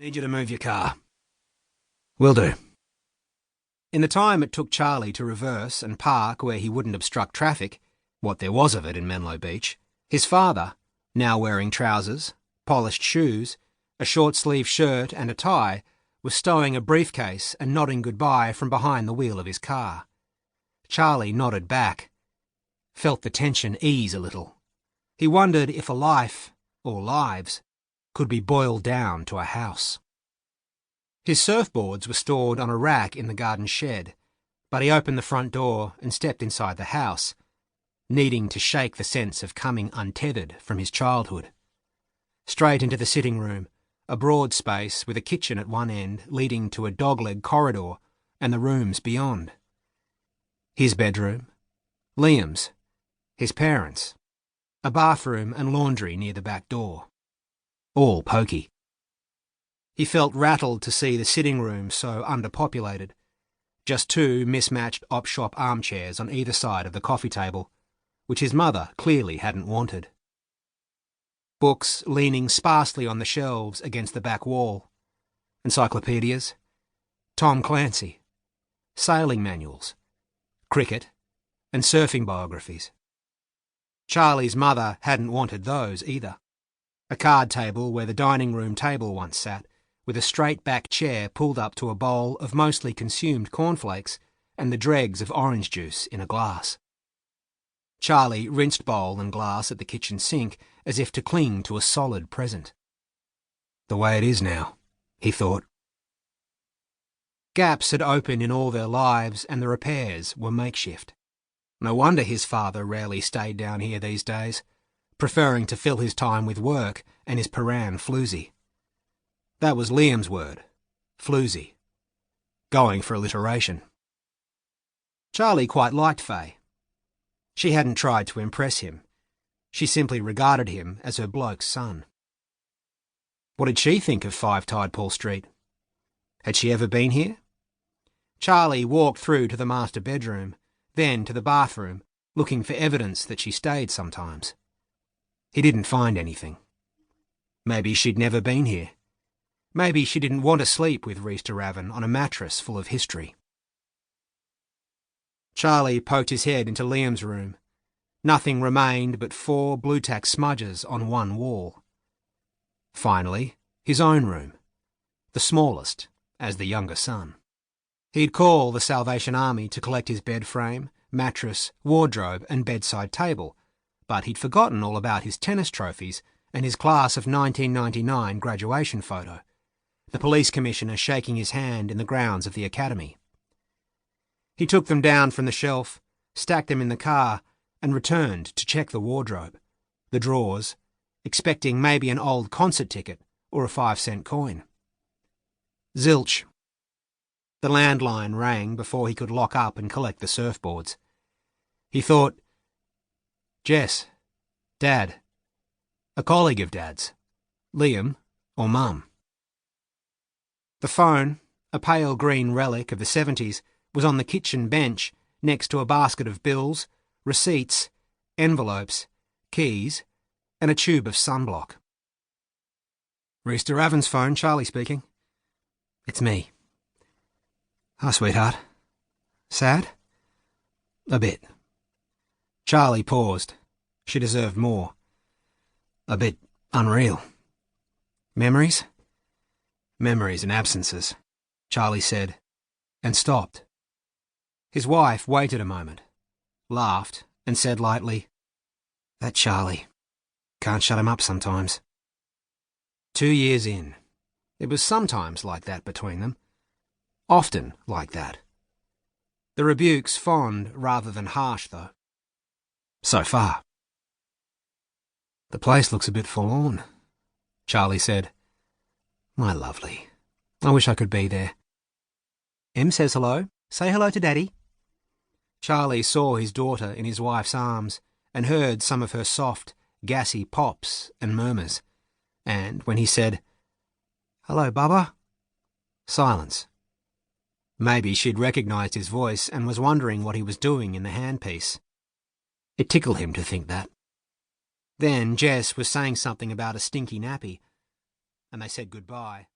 Need you to move your car. Will do. In the time it took Charlie to reverse and park where he wouldn't obstruct traffic, what there was of it in Menlo Beach, his father, now wearing trousers, polished shoes, a short-sleeved shirt and a tie, was stowing a briefcase and nodding goodbye from behind the wheel of his car. Charlie nodded back, felt the tension ease a little. He wondered if a life, or lives, could be boiled down to a house. His surfboards were stored on a rack in the garden shed, but he opened the front door and stepped inside the house, needing to shake the sense of coming untethered from his childhood. Straight into the sitting room, a broad space with a kitchen at one end leading to a dogleg corridor and the rooms beyond. His bedroom, Liam's, his parents', a bathroom and laundry near the back door. All pokey. He felt rattled to see the sitting room so underpopulated. Just two mismatched op-shop armchairs on either side of the coffee table, which his mother clearly hadn't wanted. Books leaning sparsely on the shelves against the back wall. Encyclopedias, Tom Clancy, sailing manuals, cricket, and surfing biographies. Charlie's mother hadn't wanted those either. A card table where the dining room table once sat, with a straight-back chair pulled up to a bowl of mostly consumed cornflakes and the dregs of orange juice in a glass. Charlie rinsed bowl and glass at the kitchen sink as if to cling to a solid present. The way it is now, he thought. Gaps had opened in all their lives and the repairs were makeshift. No wonder his father rarely stayed down here these days, preferring to fill his time with work and his Paran floozy. That was Liam's word, floozy. Going for alliteration. Charlie quite liked Faye. She hadn't tried to impress him. She simply regarded him as her bloke's son. What did she think of 5 Tidepole Street? Had she ever been here? Charlie walked through to the master bedroom, then to the bathroom, looking for evidence that she stayed sometimes. He didn't find anything. Maybe she'd never been here. Maybe she didn't want to sleep with Garry Deravin on a mattress full of history. Charlie poked his head into Liam's room. Nothing remained but 4 blue-tack smudges on one wall. Finally, his own room, the smallest, as the younger son. He'd call the Salvation Army to collect his bed frame, mattress, wardrobe and bedside table, but he'd forgotten all about his tennis trophies and his class of 1999 graduation photo, the police commissioner shaking his hand in the grounds of the academy. He took them down from the shelf, stacked them in the car, and returned to check the wardrobe, the drawers, expecting maybe an old concert ticket or a 5-cent coin. Zilch. The landline rang before he could lock up and collect the surfboards. He thought, Jess, Dad, a colleague of Dad's, Liam or Mum. The phone, a pale green relic of the 70s, was on the kitchen bench next to a basket of bills, receipts, envelopes, keys, and a tube of sunblock. Garry Deravin's phone, Charlie speaking. It's me. Hi, sweetheart. Sad? A bit. Charlie paused. She deserved more. A bit unreal. Memories? Memories and absences, Charlie said, and stopped. His wife waited a moment, laughed, and said lightly, That Charlie. Can't shut him up sometimes. 2 years in. It was sometimes like that between them. Often like that. The rebukes fond rather than harsh, though. So far. The place looks a bit forlorn, Charlie said. My lovely. I wish I could be there. Em says hello. Say hello to Daddy. Charlie saw his daughter in his wife's arms and heard some of her soft, gassy pops and murmurs. And when he said, Hello, Bubba, silence. Maybe she'd recognised his voice and was wondering what he was doing in the handpiece. It tickled him to think that. Then Jess was saying something about a stinky nappy, and they said goodbye.